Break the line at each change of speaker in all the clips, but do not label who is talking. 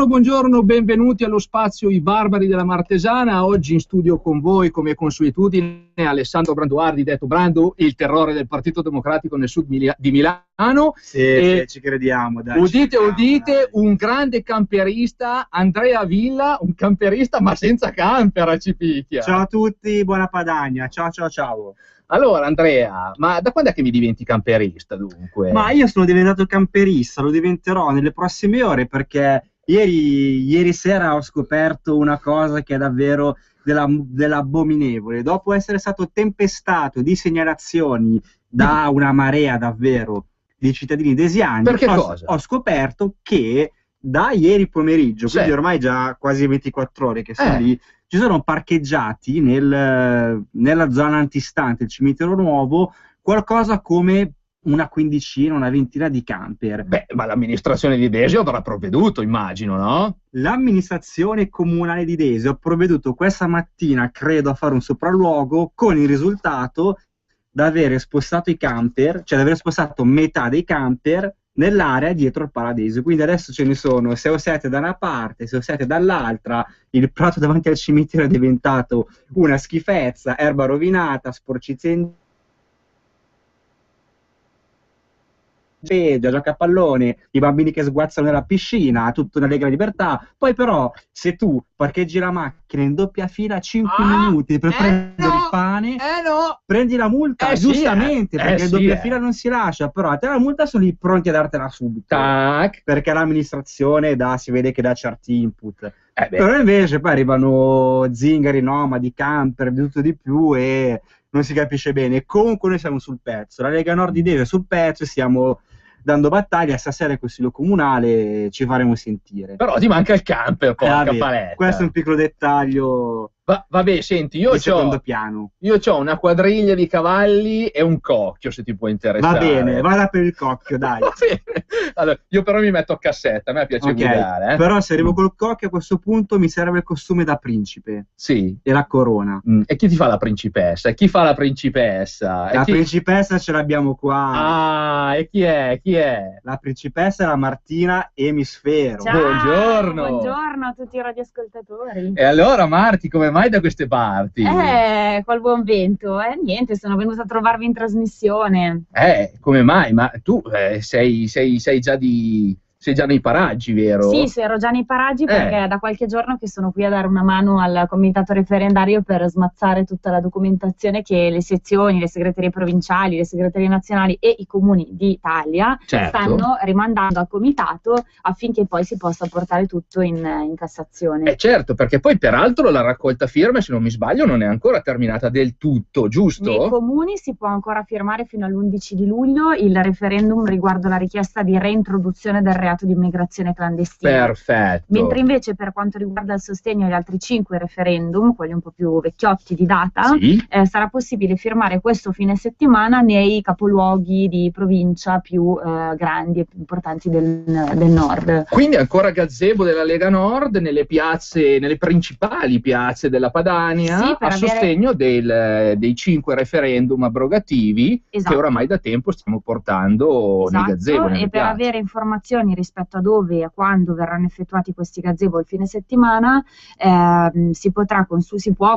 Buongiorno, benvenuti allo spazio I Barbari della Martesana. Oggi in studio con voi, come consuetudine, Alessandro Branduardi, detto Brandu, il terrore del Partito Democratico nel sud di Milano.
Sì, ci crediamo. Dai,
udite, un grande camperista, Andrea Villa, un camperista ma senza campera, ci picchia.
Ciao a tutti, buona Padania, ciao.
Allora Andrea, ma da quando è che mi diventi camperista dunque?
Ma io sono diventato camperista, lo diventerò nelle prossime ore perché ieri sera ho scoperto una cosa che è davvero dell'abominevole. Dopo essere stato tempestato di segnalazioni da una marea davvero di cittadini desiani, ho scoperto che da ieri pomeriggio, quindi ormai già quasi 24 ore che sono lì, ci sono parcheggiati nella zona antistante il cimitero nuovo qualcosa come una quindicina, una ventina di camper.
Beh, ma l'amministrazione di Desio avrà provveduto, immagino, no?
L'amministrazione comunale di Desio ha provveduto questa mattina, credo, a fare un sopralluogo con il risultato di aver spostato i camper, cioè di aver spostato metà dei camper nell'area dietro il Paladesio. Quindi adesso ce ne sono 6 o 7 da una parte, 6 o 7 dall'altra. Il prato davanti al cimitero è diventato una schifezza, erba rovinata, sporcizie gioca a pallone, i bambini che sguazzano nella piscina, tutto in allegra libertà. Poi però se tu parcheggi la macchina in doppia fila 5 minuti per prendere il pane, prendi la multa, giustamente, perché in doppia fila non si lascia, però a te la multa sono lì pronti a dartela subito.
Tac.
Perché l'amministrazione si vede che dà certi input. Però invece poi arrivano zingari, nomadi, camper, di tutto di più e non si capisce bene. Comunque noi siamo sul pezzo, la Lega Nord di Desio è sul pezzo e stiamo dando battaglia. Stasera il Consiglio Comunale ci faremo sentire.
Però ti manca il camper, porca paletta.
Questo è un piccolo dettaglio.
Vabbè, senti, io ho una quadriglia di cavalli e un cocchio, se ti può interessare.
Va bene, vada per il cocchio, dai.
Va bene. Allora, io però mi metto a cassetta, a me piace guidare.
Però se arrivo col cocchio, a questo punto mi serve il costume da principe.
Sì.
E la corona.
E chi ti fa la principessa? E chi fa la principessa?
Principessa ce l'abbiamo qua.
Ah, e chi è?
La principessa è la Martina Emisfero.
Ciao,
buongiorno
a tutti i radioascoltatori.
E allora Marti, come mai da queste parti?
Col buon vento. Niente, sono venuta a trovarvi in trasmissione.
Come mai? Ma tu sei già nei paraggi, vero?
Sì, ero già nei paraggi perché da qualche giorno che sono qui a dare una mano al comitato referendario per smazzare tutta la documentazione che le sezioni, le segreterie provinciali, le segreterie nazionali e i comuni d'Italia stanno rimandando al comitato affinché poi si possa portare tutto in Cassazione.
Certo, perché poi peraltro la raccolta firme, se non mi sbaglio, non è ancora terminata del tutto, giusto?
Nei comuni si può ancora firmare fino all'11 di luglio il referendum riguardo la richiesta di reintroduzione del reato di immigrazione clandestina.
Perfetto.
Mentre invece per quanto riguarda il sostegno agli altri 5 referendum, quelli un po' più vecchiotti di data, sarà possibile firmare questo fine settimana nei capoluoghi di provincia più grandi e più importanti del nord.
Quindi ancora gazebo della Lega Nord nelle principali piazze della Padania, a sostegno dei 5 referendum abrogativi che oramai da tempo stiamo portando nei gazebo.
E per avere informazioni rispetto a dove e a quando verranno effettuati questi gazebo il fine settimana, si può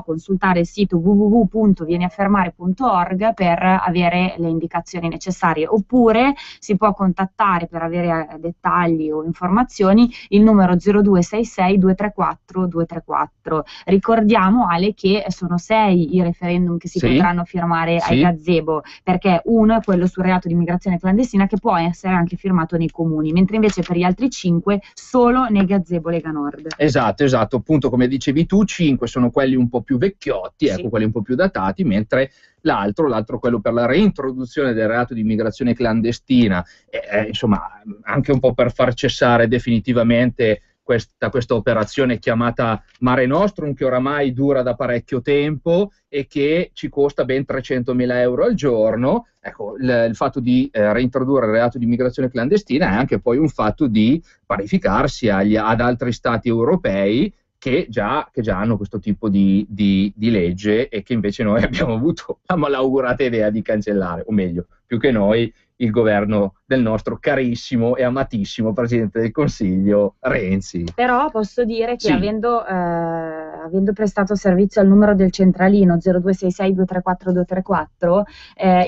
consultare il sito www.vieniafermare.org per avere le indicazioni necessarie, oppure si può contattare per avere dettagli o informazioni il numero 0266 234 234. Ricordiamo, Ale, che sono 6 i referendum che si potranno firmare ai gazebo, perché uno è quello sul reato di immigrazione clandestina, che può essere anche firmato nei comuni, mentre invece per gli altri 5 solo nei gazebo Lega Nord.
Esatto, appunto come dicevi tu, 5 sono quelli un po' più vecchiotti, quelli un po' più datati, mentre l'altro quello per la reintroduzione del reato di immigrazione clandestina, insomma anche un po' per far cessare definitivamente questa operazione chiamata Mare Nostrum, che oramai dura da parecchio tempo e che ci costa ben 300.000 euro al giorno. Ecco, il fatto di reintrodurre il reato di immigrazione clandestina è anche poi un fatto di parificarsi ad altri stati europei che già hanno questo tipo di legge e che invece noi abbiamo avuto la malaugurata idea di cancellare, o meglio, più che noi, il governo del nostro carissimo e amatissimo Presidente del Consiglio Renzi.
Però posso dire che
Sì.
avendo prestato servizio al numero del centralino 0266234234,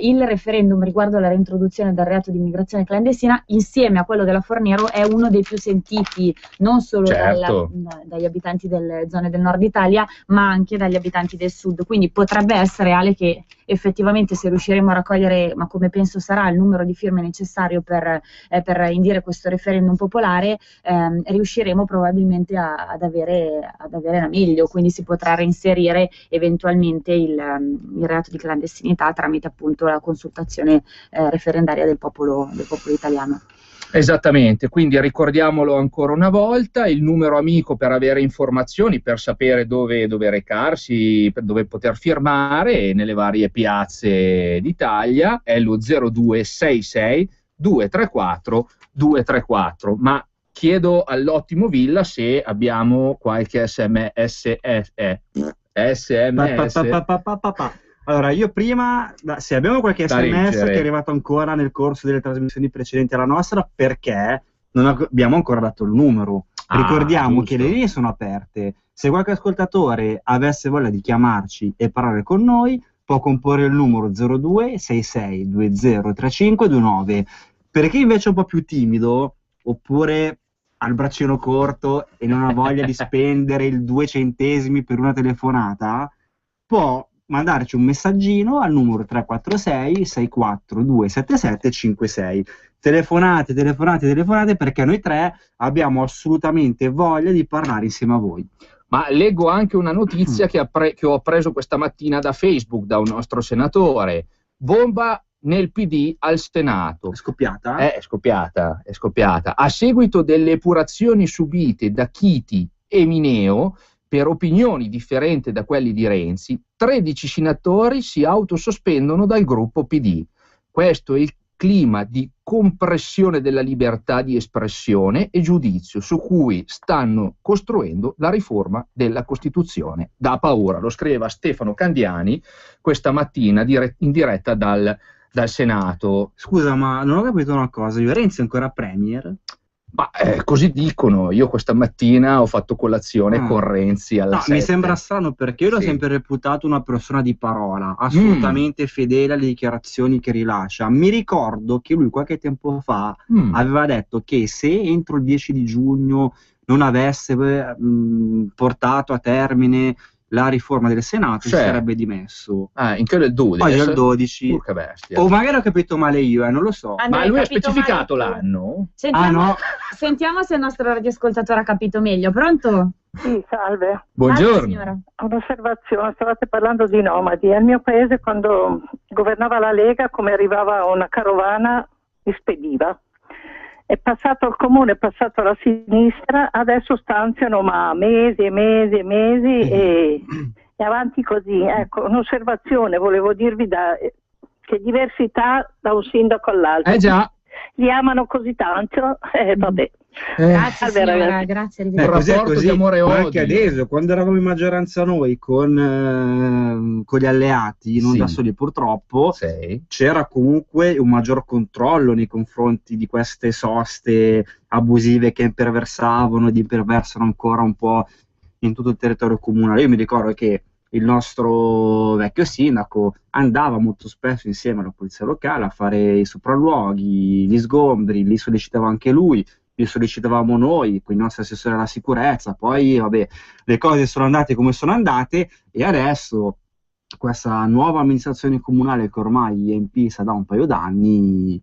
il referendum riguardo alla reintroduzione del reato di immigrazione clandestina, insieme a quello della Fornero, è uno dei più sentiti non solo
Certo.
dagli abitanti delle zone del nord Italia, ma anche dagli abitanti del sud. Quindi potrebbe essere, Ale, che effettivamente, se riusciremo a raccogliere, ma come penso sarà, il numero di firme necessario per indire questo referendum popolare, riusciremo probabilmente ad avere la meglio, quindi si potrà reinserire eventualmente il reato di clandestinità tramite appunto la consultazione referendaria del popolo italiano.
Esattamente, quindi ricordiamolo ancora una volta, il numero amico per avere informazioni, per sapere dove recarsi, dove poter firmare nelle varie piazze d'Italia, è lo 0266 234 234, ma chiedo all'ottimo Villa se abbiamo qualche SMS.
Allora, io prima, se abbiamo qualche
Da
SMS
leggere.
che è arrivato ancora nel corso delle trasmissioni precedenti alla nostra, perché non abbiamo ancora dato il numero. Ricordiamo
giusto.
che le linee sono aperte. Se qualche ascoltatore avesse voglia di chiamarci e parlare con noi, può comporre il numero 0266203529. Per chi invece è un po' più timido, oppure ha il braccino corto e non ha voglia di spendere il 2 centesimi per una telefonata, può mandarci un messaggino al numero 346 642 7756. Telefonate perché noi tre abbiamo assolutamente voglia di parlare insieme a voi.
Ma leggo anche una notizia che ho preso questa mattina da Facebook, da un nostro senatore. Bomba nel PD al Senato.
È scoppiata?
È scoppiata. A seguito delle epurazioni subite da Chiti e Mineo per opinioni differenti da quelli di Renzi, 13 senatori si autosospendono dal gruppo PD. Questo è il clima di compressione della libertà di espressione e giudizio su cui stanno costruendo la riforma della Costituzione. Da paura, lo scriveva Stefano Candiani questa mattina in diretta dal Senato.
Scusa, ma non ho capito una cosa, Renzi è ancora premier?
Ma così dicono. Io questa mattina ho fatto colazione con Renzi alla 7.
Mi sembra strano perché io l'ho sempre reputato una persona di parola, assolutamente fedele alle dichiarazioni che rilascia. Mi ricordo che lui qualche tempo fa aveva detto che se entro il 10 di giugno non avesse portato a termine la riforma del Senato si sarebbe dimesso.
In quello è il 12.
Poi è il 12.
Che bestia.
O magari ho capito male io, non lo so.
Ma lui ha specificato l'anno?
Sentiamo se il nostro radioascoltatore ha capito meglio. Pronto?
Sì, salve.
Buongiorno.
Un'osservazione, stavate parlando di nomadi. Al mio paese, quando governava la Lega, come arrivava una carovana, li spediva. È passato al comune, è passato alla sinistra, adesso stanziano ma mesi e mesi e mesi e avanti così. Ecco, un'osservazione, volevo dirvi che diversità da un sindaco all'altro.
Già.
Li amano così tanto, vabbè.
Grazie signora, grazie.
Così, di amore e odio. Anche adesso, quando eravamo in maggioranza noi con gli alleati, non da soli purtroppo, c'era comunque un maggior controllo nei confronti di queste soste abusive che imperversavano ed imperversano ancora un po' in tutto il territorio comunale. Io mi ricordo che il nostro vecchio sindaco andava molto spesso insieme alla polizia locale a fare i sopralluoghi, gli sgombri, li sollecitava anche lui, li sollecitavamo noi, con i nostri assessori alla sicurezza. Poi vabbè, le cose sono andate come sono andate e adesso questa nuova amministrazione comunale che ormai è in pista da un paio d'anni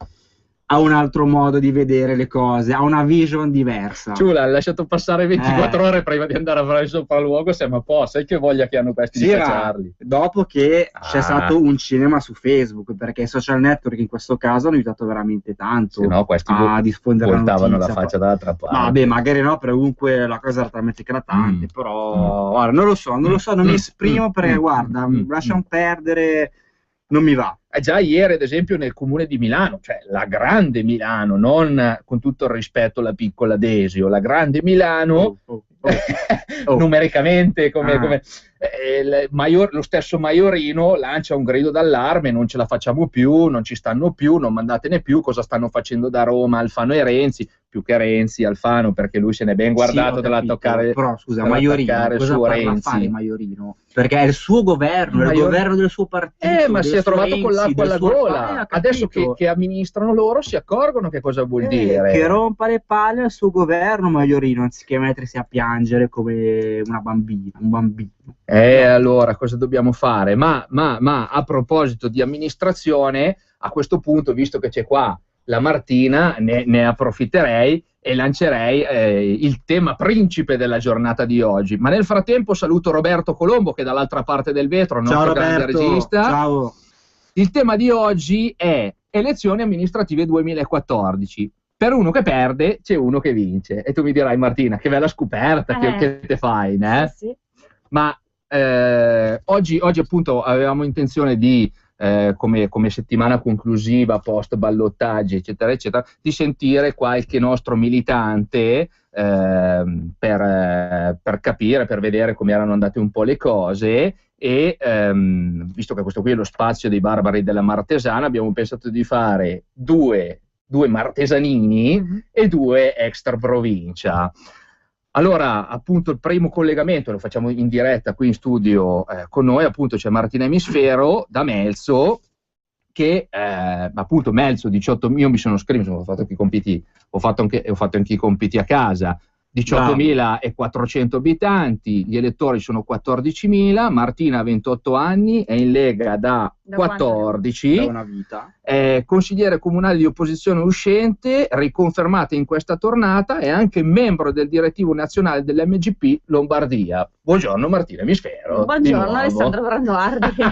ha un altro modo di vedere le cose, ha una vision diversa.
Ciula, ha lasciato passare 24 ore prima di andare a fare il sopralluogo, siamo a posto. Sai che voglia che hanno questi di cacciarli?
Dopo che c'è stato un cinema su Facebook, perché i social network in questo caso hanno aiutato veramente tanto a diffondere la notizia.
La faccia dall'altra parte.
Vabbè, magari no, però comunque la cosa era talmente eclatante, però guarda, non lo so, non mi esprimo perché guarda, lasciamo perdere, non mi va.
Già ieri, ad esempio, nel comune di Milano, cioè la grande Milano, non con tutto il rispetto la piccola Desio, la grande Milano, numericamente lo stesso Maiorino lancia un grido d'allarme: non ce la facciamo più, non ci stanno più, non mandatene più. Cosa stanno facendo da Roma Alfano e Renzi? Più che Renzi, Alfano, perché lui se n'è ben guardato dalla toccare.
Però scusa, Maiorino, cosa parla a fare Maiorino? Perché è il suo governo, è il governo del suo partito.
Ma si è trovato con l'acqua alla gola. Adesso che amministrano loro si accorgono che cosa vuol dire.
Che rompa le palle al suo governo Maiorino, anziché mettersi a piangere come un bambino.
Allora cosa dobbiamo fare? Ma a proposito di amministrazione, a questo punto, visto che c'è qua la Martina, ne approfitterei e lancerei il tema principe della giornata di oggi. Ma nel frattempo saluto Roberto Colombo, che è dall'altra parte del vetro, il nostro grande regista.
Ciao.
Il tema di oggi è elezioni amministrative 2014. Per uno che perde c'è uno che vince. E tu mi dirai: Martina, che bella scoperta che te fai, né?
Sì.
Ma oggi appunto avevamo intenzione di come settimana conclusiva post ballottaggi eccetera eccetera, di sentire qualche nostro militante per capire, per vedere come erano andate un po' le cose, e visto che questo qui è lo spazio dei barbari della Martesana, abbiamo pensato di fare due martesanini e due extra provincia. Allora, appunto, il primo collegamento lo facciamo in diretta qui in studio con noi. Appunto c'è Martina Emisfero da Melzo, che appunto Melzo 18, io mi sono iscritto, ho fatto anche i compiti a casa, 18.400 abitanti, gli elettori sono 14.000, Martina ha 28 anni, è in Lega da 14,
da una vita.
È consigliere comunale di opposizione uscente, riconfermata in questa tornata, è anche membro del direttivo nazionale dell'MGP Lombardia. Buongiorno Martina Emisfero.
Buongiorno Alessandro Branduardi.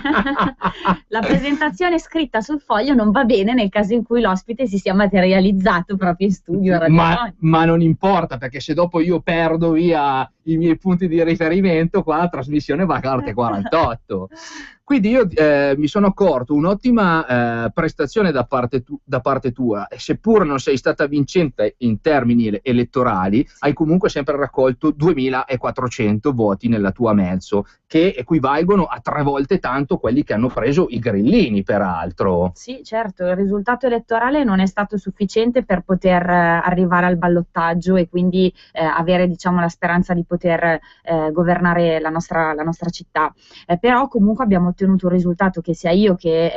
La presentazione scritta sul foglio non va bene nel caso in cui l'ospite si sia materializzato proprio in studio.
Ma non importa, perché se dopo io perdo via i miei punti di riferimento, qua la trasmissione va a carte 48. Quindi io mi sono accorto un'ottima prestazione da parte tua, e seppur non sei stata vincente in termini elettorali, hai comunque sempre raccolto 2.400 voti nella tua Melzo, che equivalgono a 3 volte tanto quelli che hanno preso i grillini, peraltro.
Sì, certo, il risultato elettorale non è stato sufficiente per poter arrivare al ballottaggio e quindi avere, diciamo, la speranza di poter governare la nostra città. Però comunque abbiamo ottenuto un risultato che sia io che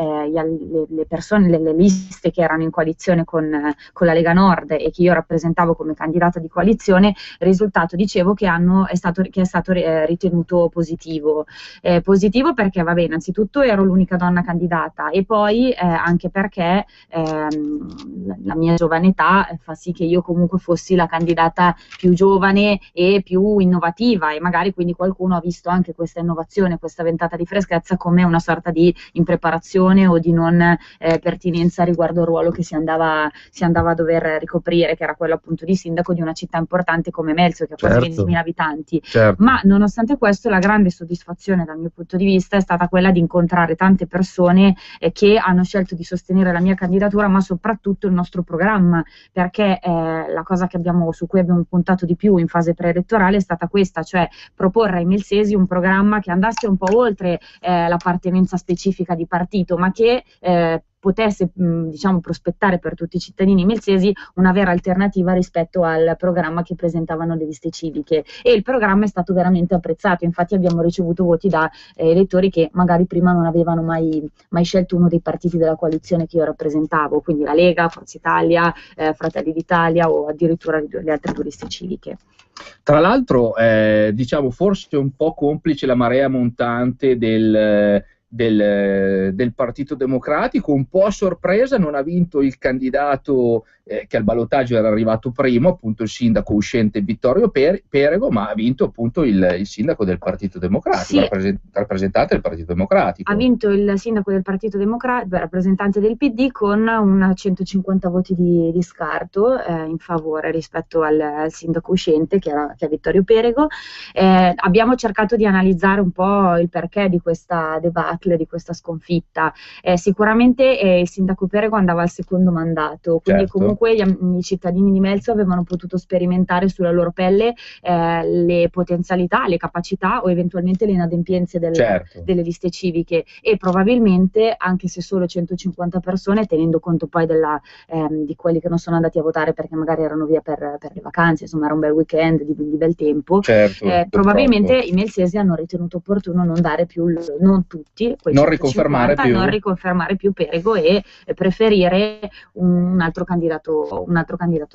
le persone, le liste che erano in coalizione con la Lega Nord e che io rappresentavo come candidata di coalizione, risultato, dicevo, che è stato ritenuto positivo. Positivo perché, vabbè, innanzitutto ero l'unica donna candidata, e poi anche perché la mia giovane età fa sì che io comunque fossi la candidata più giovane e più innovativa, e magari quindi qualcuno ha visto anche questa innovazione, questa ventata di freschezza, come una sorta di impreparazione o di non pertinenza riguardo al ruolo che si andava a dover ricoprire, che era quello appunto di sindaco di una città importante come Melzo, che ha quasi 20.000 abitanti.
Certo.
Ma nonostante questo, la grande soddisfazione dal mio punto di vista è stata quella di incontrare tante persone che hanno scelto di sostenere la mia candidatura, ma soprattutto il nostro programma, perché la cosa su cui abbiamo puntato di più in fase preelettorale è stata questa, cioè proporre ai melsesi un programma che andasse un po' oltre l'appartenenza specifica di partito, ma che potesse diciamo prospettare per tutti i cittadini melsesi una vera alternativa rispetto al programma che presentavano le liste civiche, e il programma è stato veramente apprezzato. Infatti abbiamo ricevuto voti da elettori che magari prima non avevano mai scelto uno dei partiti della coalizione che io rappresentavo, quindi la Lega, Forza Italia, Fratelli d'Italia o addirittura le altre 2 liste civiche.
Tra l'altro, diciamo, forse un po' complice la marea montante del Partito Democratico, un po' a sorpresa non ha vinto il candidato che al ballottaggio era arrivato primo, appunto il sindaco uscente Vittorio Perego, ma ha vinto appunto il sindaco del Partito Democratico, sì, rappresentante del Partito Democratico.
Ha vinto il sindaco del Partito Democratico, rappresentante del PD, con una 150 voti di scarto in favore rispetto al sindaco uscente che è Vittorio Perego. Abbiamo cercato di analizzare un po' il perché di questa debacle, debacle, di questa sconfitta. Sicuramente il sindaco Perego andava al secondo mandato, quindi
Certo.
comunque i cittadini di Melzo avevano potuto sperimentare sulla loro pelle le potenzialità, le capacità o eventualmente le inadempienze
Certo.
delle liste civiche, e probabilmente, anche se solo 150 persone, tenendo conto poi di quelli che non sono andati a votare perché magari erano via per le vacanze, insomma era un bel weekend di bel tempo,
Certo,
probabilmente i melzesi hanno ritenuto opportuno non dare più, non tutti, quei
non
150,
riconfermare più.
non riconfermare più Perego e preferire un altro candidato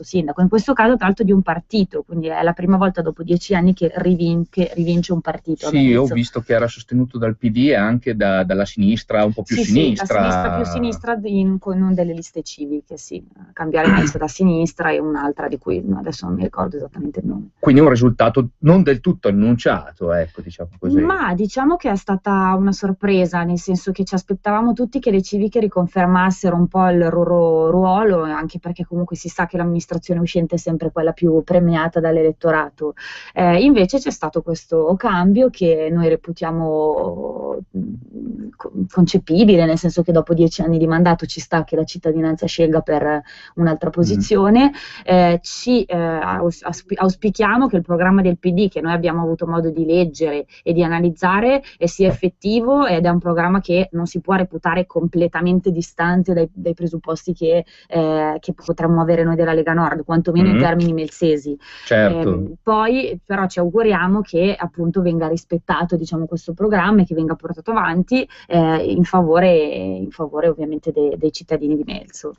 sindaco, in questo caso tra l'altro di un partito, quindi è la prima volta dopo 10 anni che rivince un partito.
Sì, io ho visto che era sostenuto dal PD e anche dalla sinistra, un po' più sinistra.
Sì, la sinistra più sinistra con una delle liste civiche, sì, cambiare Melzo da sinistra e un'altra di cui adesso non mi ricordo esattamente il nome.
Quindi un risultato non del tutto annunciato, ecco, diciamo così.
Ma diciamo che è stata una sorpresa, nel senso che ci aspettavamo tutti che le civiche riconfermassero un po' il loro ruolo, anche perché comunque si sa che l'amministrazione uscente è sempre quella più premiata dall'elettorato. Invece c'è stato questo cambio che noi reputiamo concepibile, nel senso che dopo 10 anni di mandato ci sta che la cittadinanza scelga per un'altra posizione. Auspichiamo che il programma del PD, che noi abbiamo avuto modo di leggere e di analizzare, sia effettivo, ed è un programma che non si può reputare completamente distante dai presupposti che potremmo avere noi della Lega Nord, quantomeno in termini melzesi.
Certo.
Poi però ci auguriamo che appunto venga rispettato, diciamo, questo programma e che venga portato avanti in favore ovviamente dei cittadini di Melzo.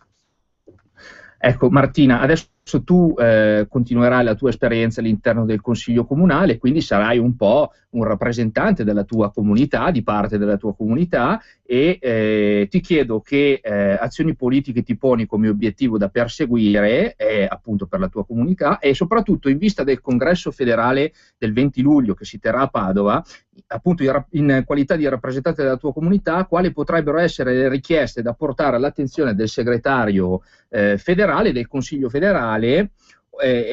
Ecco, Martina, adesso tu continuerai la tua esperienza all'interno del Consiglio Comunale, quindi sarai un po' un rappresentante della tua comunità, di parte della tua comunità, e ti chiedo che azioni politiche ti poni come obiettivo da perseguire appunto per la tua comunità, e soprattutto in vista del congresso federale del 20 luglio che si terrà a Padova, appunto in qualità di rappresentante della tua comunità, quali potrebbero essere le richieste da portare all'attenzione del segretario federale, del Consiglio federale,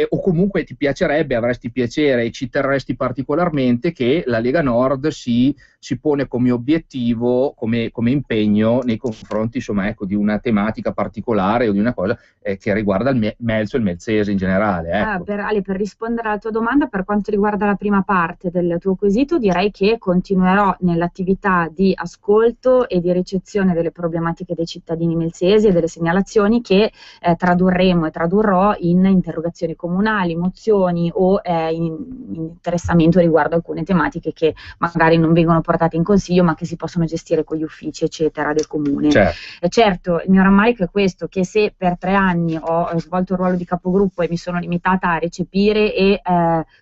o comunque ti piacerebbe, avresti piacere e ci terresti particolarmente che la Lega Nord si pone come obiettivo, come impegno nei confronti, insomma, ecco, di una tematica particolare o di una cosa che riguarda il Melzo e il melzese in generale. Ecco.
Per rispondere alla tua domanda, per quanto riguarda la prima parte del tuo quesito, direi che continuerò nell'attività di ascolto e di ricezione delle problematiche dei cittadini melzesi e delle segnalazioni che tradurremo e tradurrò in interrogazioni comunali, mozioni o in interessamento riguardo alcune tematiche che magari non vengono portate in consiglio ma che si possono gestire con gli uffici eccetera del comune. Certo, il mio rammarico è questo, che se per 3 anni ho svolto il ruolo di capogruppo e mi sono limitata a recepire e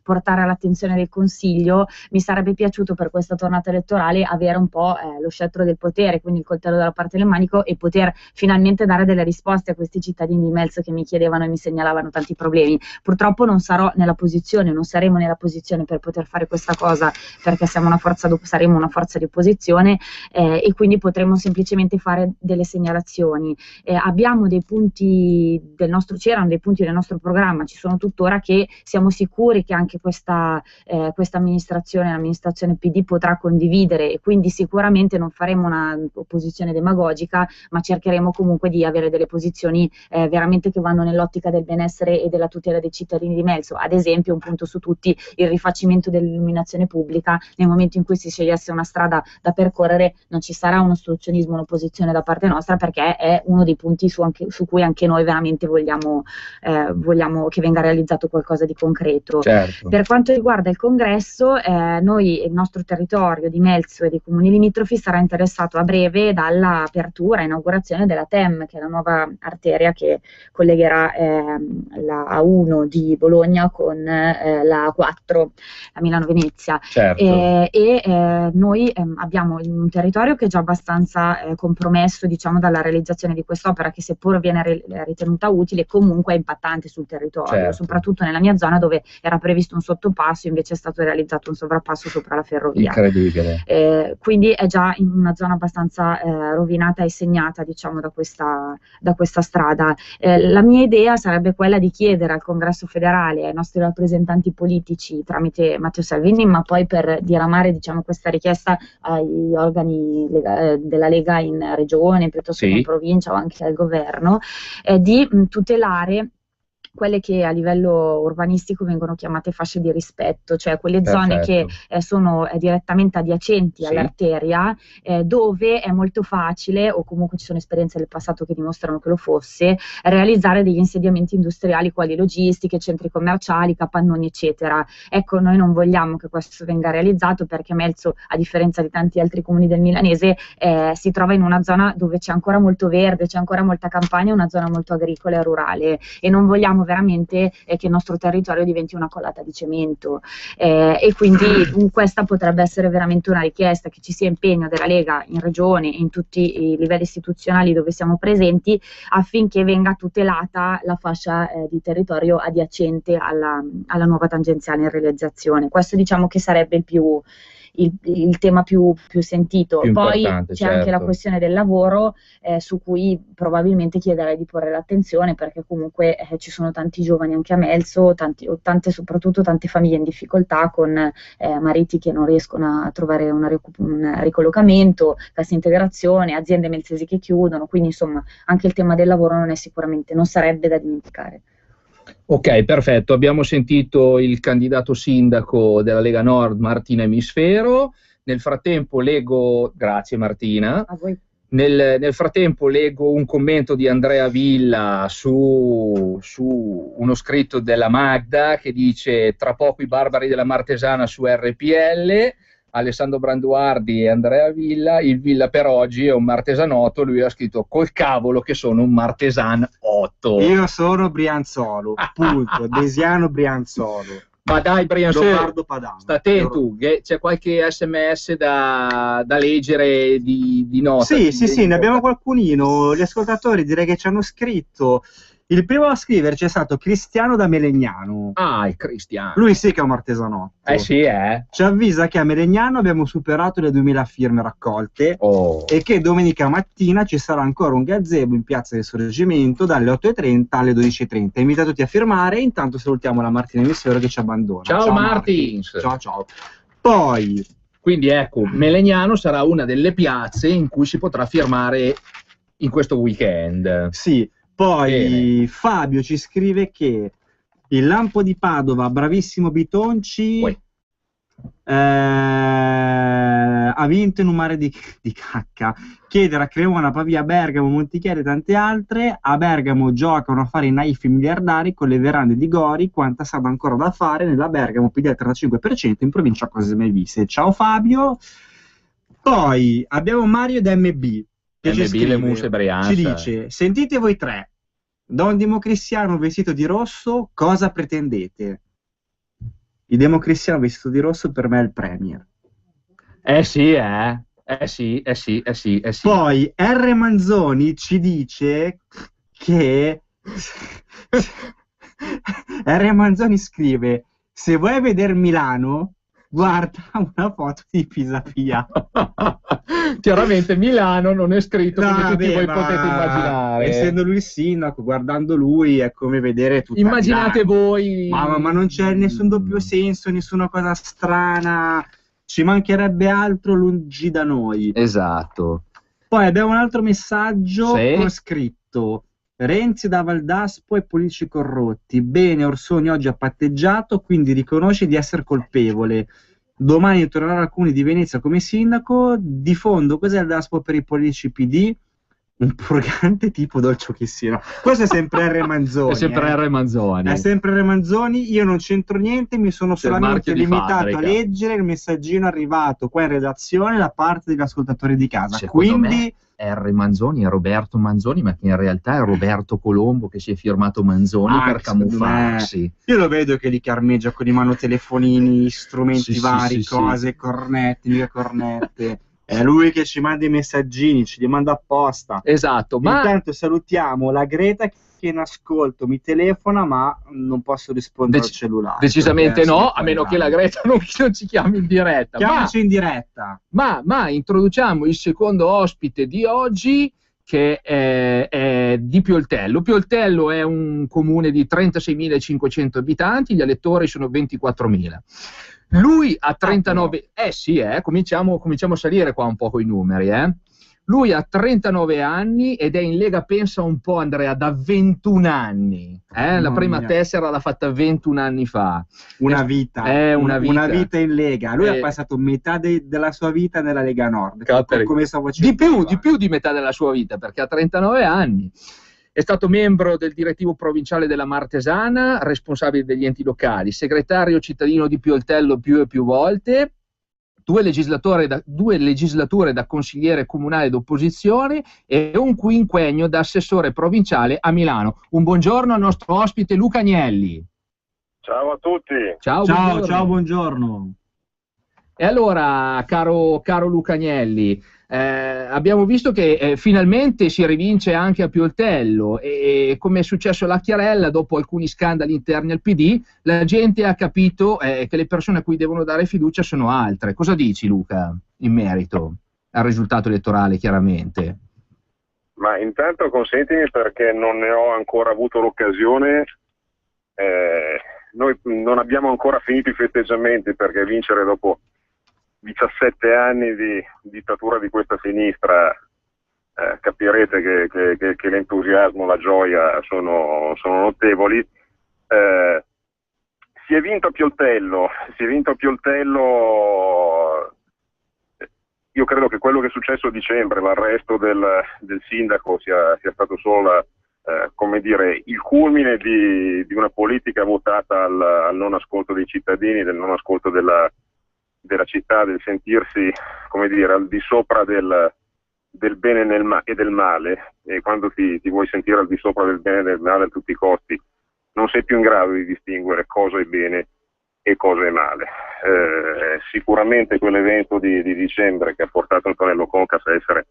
portare all'attenzione del consiglio, mi sarebbe piaciuto per questa tornata elettorale avere un po' lo scettro del potere, quindi il coltello dalla parte del manico, e poter finalmente dare delle risposte a questi cittadini di Melzo che mi chiedevano e mi segnalavano tanti problemi. Purtroppo non saremo nella posizione per poter fare questa cosa, perché saremo una forza di opposizione e quindi potremo semplicemente fare delle segnalazioni. Abbiamo dei punti c'erano dei punti del nostro programma, ci sono tuttora, che siamo sicuri che anche questa amministrazione, l'amministrazione PD, potrà condividere, e quindi sicuramente non faremo una opposizione demagogica, ma cercheremo comunque di avere delle posizioni veramente che vanno nell'ottica del benessere e della tutela dei cittadini di Melzo. Ad esempio, un punto su tutti, il rifacimento dell'illuminazione pubblica. Nel momento in cui si scegliesse una strada da percorrere non ci sarà un ostruzionismo, un'opposizione da parte nostra, perché è uno dei punti su cui anche noi veramente vogliamo che venga realizzato qualcosa di concreto.
Certo.
Per quanto riguarda il congresso, il nostro territorio di Melzo e dei comuni limitrofi sarà interessato a breve dall'apertura e inaugurazione della TEM, che è la nuova arteria che collegherà la A1 di Bologna con la A4, la Milano-Venezia.
Certo.
Noi abbiamo un territorio che è già abbastanza compromesso, diciamo, dalla realizzazione di quest'opera, che seppur viene ritenuta utile, comunque è impattante sul territorio,
certo,
soprattutto nella mia zona, dove era previsto un sottopasso, invece è stato realizzato un sovrappasso sopra la ferrovia.
Incredibile.
Quindi è già in una zona abbastanza rovinata e segnata, diciamo, da questa strada. La mia idea sarebbe quella di chiedere chiedere al Congresso federale, ai nostri rappresentanti politici tramite Matteo Salvini, ma poi per diramare, diciamo, questa richiesta agli organi della Lega in regione, piuttosto che in provincia o anche al governo, di tutelare quelle che a livello urbanistico vengono chiamate fasce di rispetto, cioè quelle zone che sono direttamente adiacenti all'arteria, dove è molto facile, o comunque ci sono esperienze del passato che dimostrano che lo fosse, realizzare degli insediamenti industriali quali logistiche, centri commerciali, capannoni, eccetera. Ecco, noi non vogliamo che questo venga realizzato, perché Melzo, a differenza di tanti altri comuni del Milanese, si trova in una zona dove c'è ancora molto verde, c'è ancora molta campagna, una zona molto agricola e rurale, e non vogliamo veramente che il nostro territorio diventi una collata di cemento, e quindi questa potrebbe essere veramente una richiesta, che ci sia impegno della Lega in regione e in tutti i livelli istituzionali dove siamo presenti, affinché venga tutelata la fascia di territorio adiacente alla nuova tangenziale in realizzazione. Questo, diciamo, che sarebbe il tema più sentito. Poi c'è anche la questione del lavoro, su cui probabilmente chiederei di porre l'attenzione, perché comunque ci sono tanti giovani anche a Melzo, soprattutto tante famiglie in difficoltà, con mariti che non riescono a trovare un ricollocamento, cassa integrazione, aziende melzesi che chiudono, quindi insomma anche il tema del lavoro non sarebbe da dimenticare.
Ok, perfetto. Abbiamo sentito il candidato sindaco della Lega Nord, Martina Emisfero. Nel frattempo leggo, grazie Martina,
a voi.
Nel frattempo leggo un commento di Andrea Villa su uno scritto della Magda che dice: tra poco i barbari della Martesana su RPL. Alessandro Branduardi e Andrea Villa, il Villa per oggi è un martesanotto, lui ha scritto: col cavolo che sono un martesan 8.
Io sono Brianzolo, punto, Desiano Brianzolo.
Ma dai Brianzolo, sta attento, c'è qualche sms da leggere di nota?
Sì, ne abbiamo qualcunino, gli ascoltatori direi che ci hanno scritto. Il primo a scriverci è stato Cristiano da Melegnano.
Ah, il Cristiano.
Lui sì che è un martesanotto.
Sì,
Ci avvisa che a Melegnano abbiamo superato le 2000 firme raccolte e che domenica mattina ci sarà ancora un gazebo in Piazza del Sorgimento dalle 8:30 alle 12:30. Invito tutti a firmare, intanto salutiamo la Martina Emisfero che ci abbandona.
Ciao Martins.
Ciao. Poi,
quindi ecco, Melegnano sarà una delle piazze in cui si potrà firmare in questo weekend.
Sì. Poi Fabio ci scrive che il Lampo di Padova, bravissimo Bitonci, ha vinto in un mare di cacca. Chiedere a Cremona, Pavia, Bergamo, Montichiari e tante altre. A Bergamo giocano a fare i naifi miliardari con le verande di Gori, quanta sarà ancora da fare nella Bergamo PD al 35%, in provincia cose mai viste. Ciao Fabio. Poi abbiamo Mario da MB. Ci dice: sentite voi tre, da un democristiano vestito di rosso cosa pretendete? Il democristiano vestito di rosso per me è il premier.
Sì.
Poi R. Manzoni ci dice che R. Manzoni scrive: se vuoi vedere Milano, guarda una foto di Pisapia.
Chiaramente Milano non è scritto, come tutti voi potete immaginare.
Essendo lui il sindaco, guardando lui è come vedere tutta
immaginate
Milano.
Voi.
Ma non c'è nessun doppio senso, nessuna cosa strana. Ci mancherebbe altro lungi da noi.
Esatto.
Poi abbiamo un altro messaggio con scritto: Renzi da Valdaspo e politici corrotti. Bene, Orsoni oggi ha patteggiato, quindi riconosce di essere colpevole. Domani tornerà al Comune di Venezia come sindaco. Di fondo, cos'è il Daspo per i politici PD? Un purgante tipo dolce che sia. Questo è sempre R. Manzoni.
È sempre R. Manzoni.
È sempre R. Manzoni. Io non c'entro niente, mi sono solamente limitato a leggere il messaggino arrivato qua in redazione da parte degli ascoltatori di casa. Quindi
R. Manzoni è Roberto Manzoni, ma che in realtà è Roberto Colombo che si è firmato Manzoni per camuffarsi.
Io lo vedo che li carmeggia con i manotelefonini, strumenti vari, cose, cornette, mica cornette. È lui che ci manda i messaggini, ce li manda apposta.
Esatto.
Intanto salutiamo la Greta che in ascolto mi telefona, ma non posso rispondere al cellulare.
Decisamente no, a meno che la Greta non ci chiami in diretta.
Chiamaci in diretta.
Ma introduciamo il secondo ospite di oggi, che è di Pioltello. Pioltello è un comune di 36.500 abitanti, gli elettori sono 24.000. Lui ha 39, cominciamo a salire qua un po' con i numeri, Lui ha 39 anni ed è in Lega, pensa un po', Andrea, da 21 anni. La prima tessera l'ha fatta 21 anni fa.
Una vita.
Una
vita in Lega. Lui ha passato metà della sua vita nella Lega Nord. Come stavo
di più di metà della sua vita, perché ha 39 anni. È stato membro del direttivo provinciale della Martesana, responsabile degli enti locali, segretario cittadino di Pioltello più e più volte, due legislature da consigliere comunale d'opposizione e un quinquennio da assessore provinciale a Milano. Un buongiorno al nostro ospite Luca Agnelli.
Ciao a tutti.
Ciao, buongiorno.
E allora, caro Luca Agnelli, abbiamo visto che finalmente si rivince anche a Pioltello e come è successo alla Chiarella, dopo alcuni scandali interni al PD, la gente ha capito che le persone a cui devono dare fiducia sono altre. Cosa dici, Luca, in merito al risultato elettorale, chiaramente?
Ma intanto consentimi, perché non ne ho ancora avuto l'occasione, noi non abbiamo ancora finito i festeggiamenti, perché vincere dopo 17 anni di dittatura di questa sinistra, capirete che l'entusiasmo, la gioia sono notevoli. Si è vinto a Pioltello. Io credo che quello che è successo a dicembre, l'arresto del sindaco, sia stato solo come dire, il culmine di una politica votata al non ascolto dei cittadini, del non ascolto della città, del sentirsi, come dire, al di sopra del bene e del male, e quando ti vuoi sentire al di sopra del bene e del male a tutti i costi, non sei più in grado di distinguere cosa è bene e cosa è male. Sicuramente quell'evento di dicembre che ha portato Antonello Concas a essere,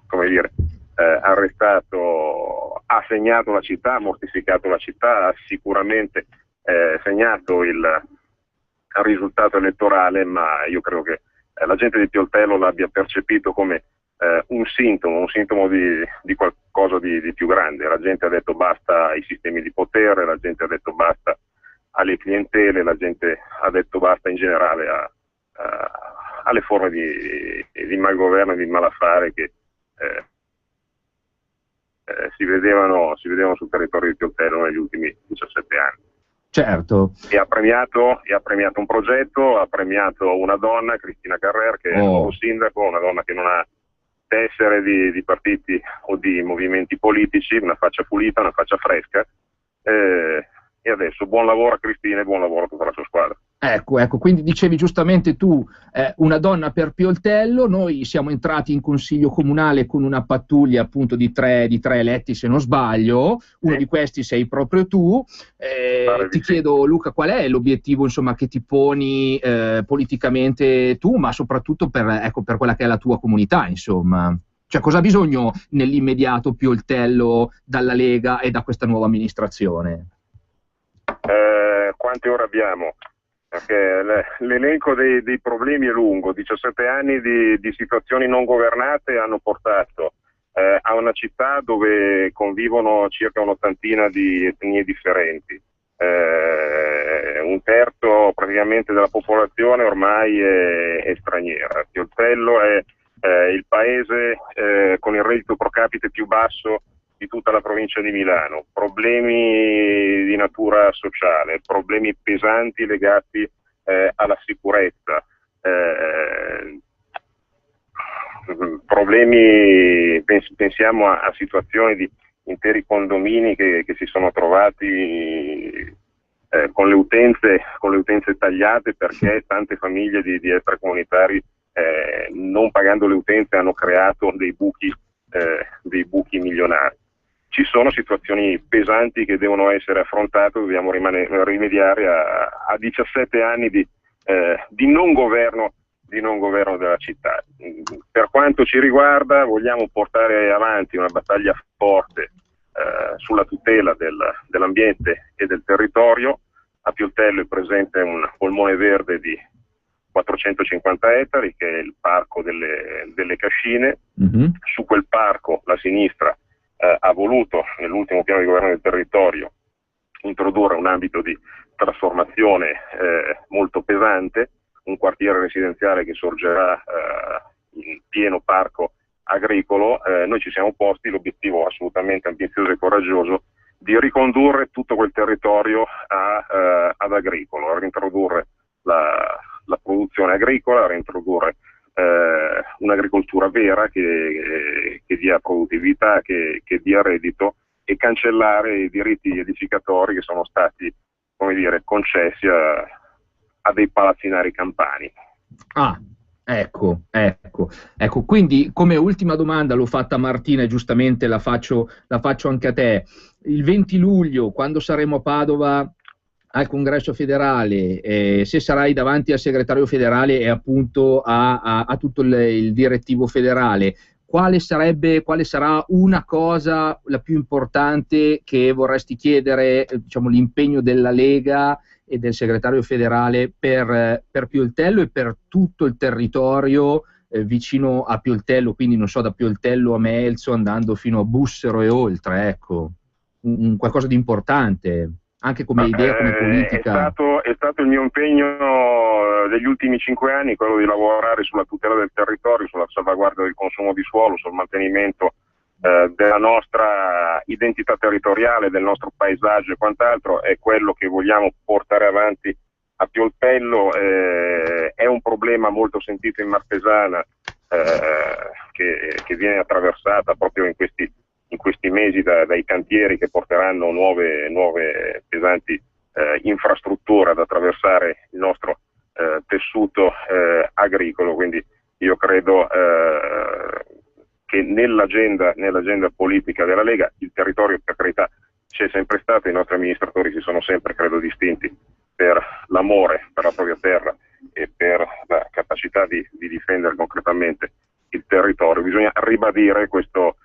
come dire, arrestato, ha segnato la città, ha mortificato la città, ha sicuramente segnato il risultato elettorale, ma io credo che la gente di Pioltello l'abbia percepito come un sintomo di qualcosa di più grande. La gente ha detto basta ai sistemi di potere, la gente ha detto basta alle clientele, la gente ha detto basta in generale alle forme di malgoverno e di malaffare che si vedevano sul territorio di Pioltello negli ultimi 17 anni.
Certo.
E ha premiato un progetto, ha premiato una donna, Cristina Carrer, che è il nuovo sindaco, una donna che non ha tessere di partiti o di movimenti politici, una faccia pulita, una faccia fresca, e adesso buon lavoro a Cristina e buon lavoro a tutta la sua squadra.
Ecco, quindi dicevi giustamente tu, una donna per Pioltello. Noi siamo entrati in consiglio comunale con una pattuglia appunto di tre eletti, se non sbaglio. Uno di questi sei proprio tu. Ti chiedo, Luca, qual è l'obiettivo, insomma, che ti poni politicamente tu, ma soprattutto per quella che è la tua comunità, insomma? Cioè, cosa ha bisogno nell'immediato Pioltello dalla Lega e da questa nuova amministrazione?
Quante ore abbiamo? Perché l'elenco dei problemi è lungo. 17 anni di situazioni non governate hanno portato a una città dove convivono circa un'ottantina di etnie differenti. Un terzo praticamente della popolazione ormai è straniera. Pioltello è il paese con il reddito pro capite più basso di tutta la provincia di Milano, problemi di natura sociale, problemi pesanti legati alla sicurezza, problemi, pensiamo a situazioni di interi condomini che si sono trovati con le utenze tagliate, perché tante famiglie di extracomunitari non pagando le utenze hanno creato dei buchi milionari. Ci sono situazioni pesanti che devono essere affrontate, dobbiamo rimediare a 17 anni di non governo della città. Per quanto ci riguarda, vogliamo portare avanti una battaglia forte sulla tutela dell'ambiente e del territorio. A Pioltello è presente un polmone verde di 450 ettari, che è il parco delle Cascine.
Mhm.
Su quel parco la sinistra ha voluto, nell'ultimo piano di governo del territorio, introdurre un ambito di trasformazione molto pesante, un quartiere residenziale che sorgerà in pieno parco agricolo. Noi ci siamo posti l'obiettivo assolutamente ambizioso e coraggioso di ricondurre tutto quel territorio ad agricolo, a reintrodurre la produzione agricola, a reintrodurre un'agricoltura vera che dia produttività, che dia reddito, e cancellare i diritti edificatori che sono stati, come dire, concessi a dei palazzinari campani.
Ah, ecco, quindi come ultima domanda l'ho fatta a Martina e giustamente la faccio anche a te. Il 20 luglio, quando saremo a Padova al congresso federale, se sarai davanti al segretario federale e appunto a tutto il direttivo federale, quale sarà una cosa la più importante che vorresti chiedere, diciamo, l'impegno della Lega e del segretario federale per Pioltello e per tutto il territorio vicino a Pioltello, quindi non so, da Pioltello a Melzo andando fino a Bussero e oltre, ecco, qualcosa di importante, anche come idea, come politica.
È stato il mio impegno degli ultimi 5 anni, quello di lavorare sulla tutela del territorio, sulla salvaguardia del consumo di suolo, sul mantenimento della nostra identità territoriale, del nostro paesaggio e quant'altro. È quello che vogliamo portare avanti a Pioltello. È un problema molto sentito in Martesana, che viene attraversata proprio in questi mesi dai cantieri che porteranno nuove pesanti infrastrutture ad attraversare il nostro tessuto agricolo. Quindi io credo che nell'agenda politica della Lega il territorio, per carità, c'è sempre stato. I nostri amministratori si sono sempre, credo, distinti per l'amore per la propria terra e per la capacità di difendere concretamente il territorio. Bisogna ribadire questo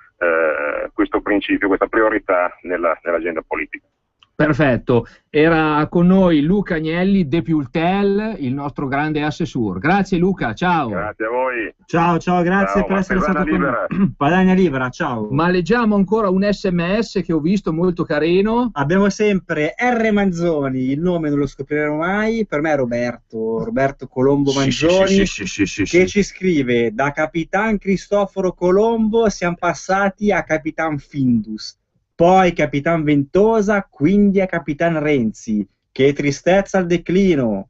principio, questa priorità nell'agenda politica.
Perfetto, era con noi Luca Agnelli de Piultel, il nostro grande assessore. Grazie Luca, ciao.
Grazie a voi.
Ciao, grazie
Ciao,
per essere
Martesana
stato con
libera.
noi. Padania libera, ciao.
Ma leggiamo ancora un SMS che ho visto molto carino.
Abbiamo sempre R. Manzoni, il nome non lo scopriremo mai, per me è Roberto Colombo Manzoni, che ci scrive: da Capitan Cristoforo Colombo siamo passati a Capitan Findus, poi Capitan Ventosa, quindi a Capitan Renzi. Che tristezza al declino!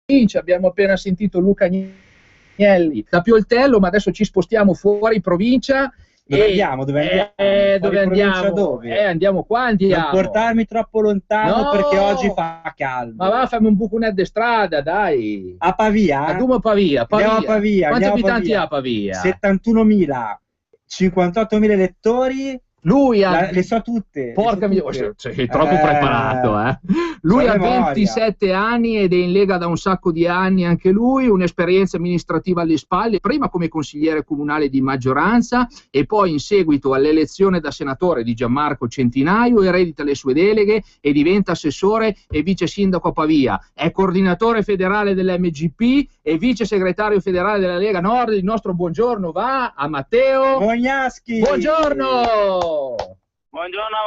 provincia, abbiamo appena sentito Luca Agnelli da Pioltello, ma adesso ci spostiamo fuori provincia.
Dove andiamo?
Dove andiamo?
Dove?
Andiamo qua, andiamo.
Non portarmi troppo lontano,
no,
perché oggi fa caldo.
Ma va, fammi un buconetto di strada, dai.
A Pavia?
Andiamo a Pavia.
Andiamo a Pavia.
Quanti abitanti ha Pavia?
71.000, 58.000 elettori.
Lui ha...
le so tutte.
Porca miseria, sei troppo preparato, eh. Lui ha 27 anni ed è in Lega da un sacco di anni anche lui, un'esperienza amministrativa alle spalle, prima come consigliere comunale di maggioranza e poi in seguito all'elezione da senatore di Gianmarco Centinaio eredita le sue deleghe e diventa assessore e vice sindaco a Pavia. È coordinatore federale dell'MGP e vice segretario federale della Lega Nord. Il nostro buongiorno va a Matteo
Bognaschi.
Buongiorno!
Buongiorno a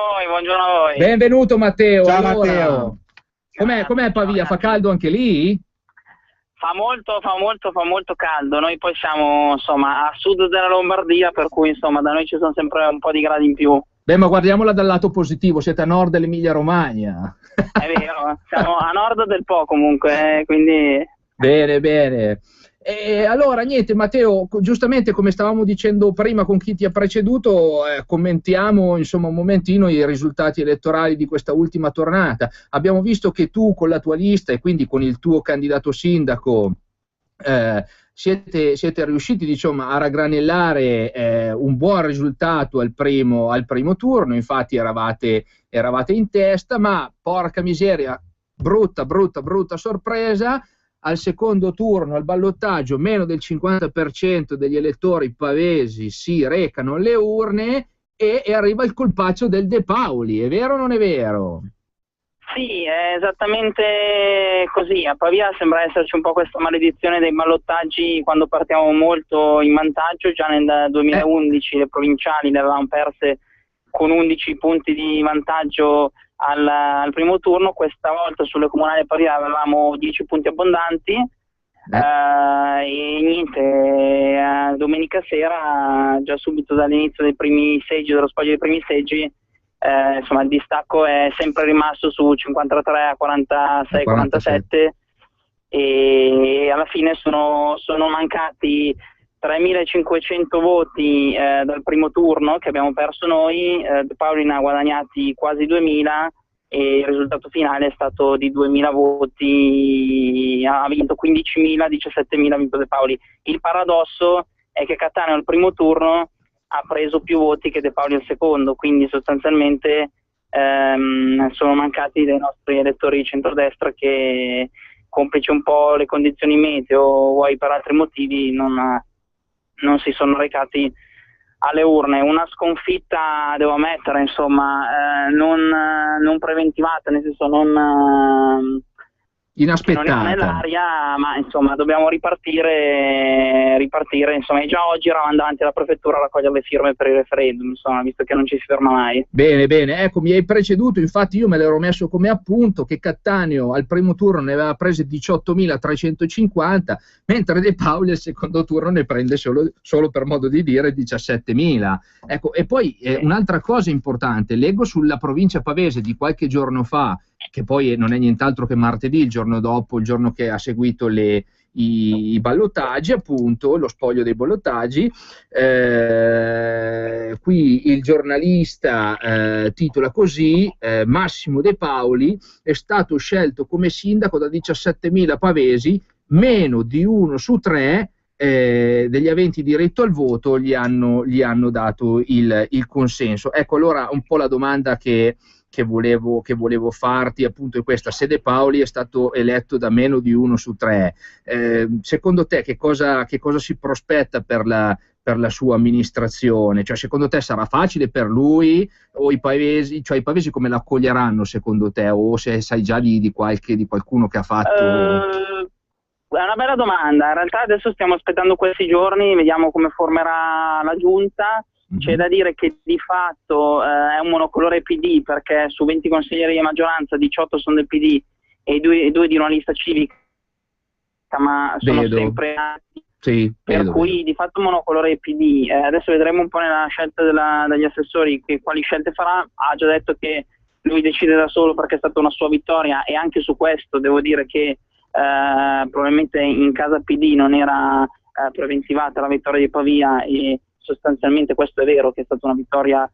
voi.
Benvenuto Matteo.
Ciao
allora,
Matteo.
Com'è Pavia? Fa caldo anche lì?
Fa molto caldo. Noi poi siamo insomma a sud della Lombardia, per cui insomma da noi ci sono sempre un po' di gradi in più.
Beh, ma guardiamola dal lato positivo, siete a nord dell'Emilia Romagna.
È vero, siamo a nord del Po comunque, quindi...
Bene. E allora niente Matteo, giustamente come stavamo dicendo prima con chi ti ha preceduto, commentiamo insomma un momentino i risultati elettorali di questa ultima tornata. Abbiamo visto che tu con la tua lista e quindi con il tuo candidato sindaco siete riusciti diciamo, a raggranellare un buon risultato al primo turno, infatti eravate in testa, ma porca miseria, brutta sorpresa. Al secondo turno, al ballottaggio, meno del 50% degli elettori pavesi si recano alle urne e arriva il colpaccio del De Paoli, è vero o non è vero?
Sì, è esattamente così. A Pavia sembra esserci un po' questa maledizione dei ballottaggi quando partiamo molto in vantaggio. Già nel 2011 le provinciali le avevamo perse con 11 punti di vantaggio al primo turno. Questa volta sulle comunali Pavia avevamo 10 punti abbondanti e niente, domenica sera, già subito dall'inizio dei primi seggi, dello spoglio dei primi seggi, insomma il distacco è sempre rimasto su 53 a 46, 47 e alla fine sono mancati 3.500 voti dal primo turno che abbiamo perso noi. De Paoli ne ha guadagnati quasi 2.000 e il risultato finale è stato di 2.000 voti, ha vinto 15.000, 17.000 ha vinto De Paoli. Il paradosso è che Cattaneo al primo turno ha preso più voti che De Paoli al secondo, quindi sostanzialmente sono mancati dei nostri elettori di centrodestra che, complice un po' le condizioni meteo o vuoi per altri motivi, non si sono recati alle urne. Una sconfitta, devo ammettere, insomma, non preventivata, nel senso non
inaspettata,
nell'aria, ma insomma dobbiamo ripartire, insomma, e già oggi eravamo davanti alla prefettura a raccogliere le firme per il referendum, insomma, visto che non ci si ferma mai.
Bene, ecco, mi hai preceduto, infatti io me l'ero messo come appunto che Cattaneo al primo turno ne aveva prese 18.350, mentre De Paoli al secondo turno ne prende solo per modo di dire 17.000. Ecco, e poi un'altra cosa importante, leggo sulla provincia pavese di qualche giorno fa, che poi non è nient'altro che martedì, il giorno dopo, il giorno che ha seguito i ballottaggi, appunto, lo spoglio dei ballottaggi. Qui il giornalista titola così: Massimo De Paoli è stato scelto come sindaco da 17.000 pavesi, meno di 1 su 3 degli aventi diritto al voto gli hanno dato il consenso. Ecco, allora un po' la domanda che volevo farti appunto è questa: se De Paoli è stato eletto da meno di 1 su 3, secondo te che cosa si prospetta per la sua amministrazione? Cioè, secondo te sarà facile per lui, o i pavesi come l'accoglieranno secondo te, o se sai già di qualcuno che ha fatto?
È una bella domanda. In realtà adesso stiamo aspettando questi giorni, vediamo come formerà la giunta. C'è da dire che di fatto è un monocolore PD, perché su 20 consiglieri di maggioranza 18 sono del PD e due di una lista civica, ma sono sempre
sì,
per cui di fatto monocolore PD. Adesso vedremo un po' nella scelta degli assessori quali scelte farà. Ha già detto che lui decide da solo perché è stata una sua vittoria, e anche su questo devo dire che probabilmente in casa PD non era preventivata la vittoria di Pavia, e sostanzialmente questo è vero, che è stata una vittoria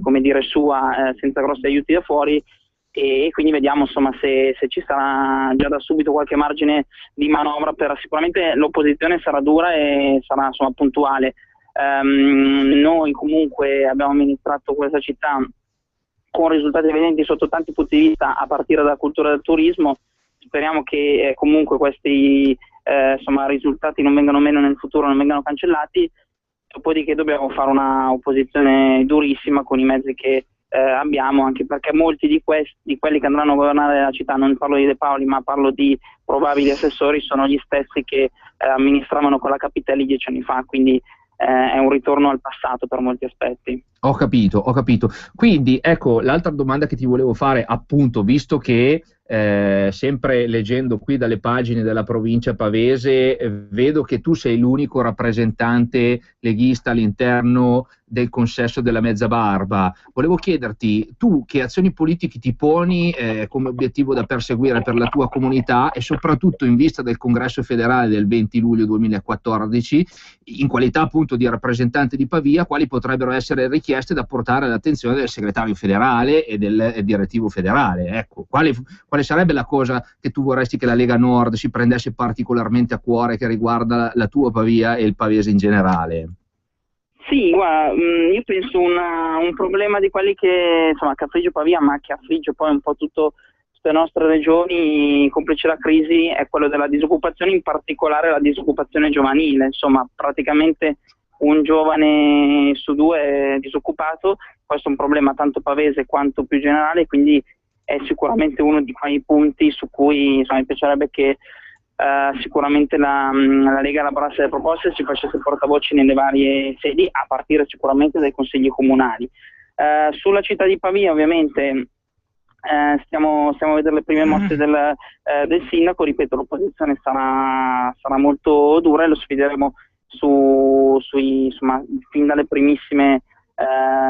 come dire sua, senza grossi aiuti da fuori, e quindi vediamo insomma se ci sarà già da subito qualche margine di manovra. Sicuramente l'opposizione sarà dura e sarà insomma puntuale. Noi comunque abbiamo amministrato questa città con risultati evidenti sotto tanti punti di vista, a partire dalla cultura del turismo. Speriamo che comunque questi risultati non vengano meno nel futuro, non vengano cancellati. Dopodiché dobbiamo fare una opposizione durissima con i mezzi che abbiamo, anche perché molti di quelli che andranno a governare la città, non parlo di De Paoli ma parlo di probabili assessori, sono gli stessi che amministravano con la Capitelli 10 anni fa, quindi è un ritorno al passato per molti aspetti.
Ho capito. Quindi ecco, l'altra domanda che ti volevo fare, appunto, visto che sempre leggendo qui dalle pagine della provincia pavese, vedo che tu sei l'unico rappresentante leghista all'interno del consesso della Mezza Barba. Volevo chiederti, tu che azioni politiche ti poni come obiettivo da perseguire per la tua comunità, e soprattutto in vista del congresso federale del 20 luglio 2014, in qualità appunto di rappresentante di Pavia, quali potrebbero essere richieste da portare all'attenzione del segretario federale e del direttivo federale? Ecco, quale sarebbe la cosa che tu vorresti che la Lega Nord si prendesse particolarmente a cuore, che riguarda la tua Pavia e il pavese in generale?
Sì, guarda, io penso un problema di quelli che affligge Pavia, ma che affligge poi un po' tutte le nostre regioni, complice la crisi, è quello della disoccupazione, in particolare la disoccupazione giovanile. Insomma, praticamente un giovane su due è disoccupato. Questo è un problema tanto pavese quanto più generale, quindi è sicuramente uno di quei punti su cui mi piacerebbe che sicuramente la Lega elaborasse delle proposte e ci facesse portavoce nelle varie sedi, a partire sicuramente dai consigli comunali. Sulla città di Pavia ovviamente stiamo a vedere le prime mosse del sindaco. Ripeto, l'opposizione sarà molto dura e lo sfideremo fin dalle primissime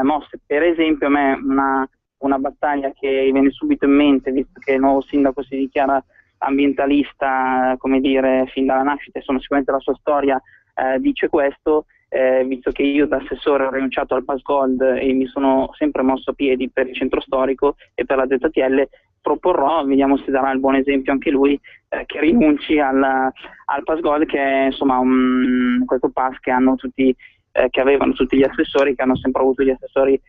mosse. Per esempio, a me una battaglia che viene subito in mente, visto che il nuovo sindaco si dichiara ambientalista, come dire, fin dalla nascita, insomma sicuramente la sua storia dice questo, visto che io da assessore ho rinunciato al Pass Gold e mi sono sempre mosso a piedi per il centro storico e per la ZTL, proporrò, vediamo se darà il buon esempio anche lui, che rinunci al Pass Gold, che è insomma questo pass che hanno tutti, che avevano tutti gli assessori, che hanno sempre avuto gli assessori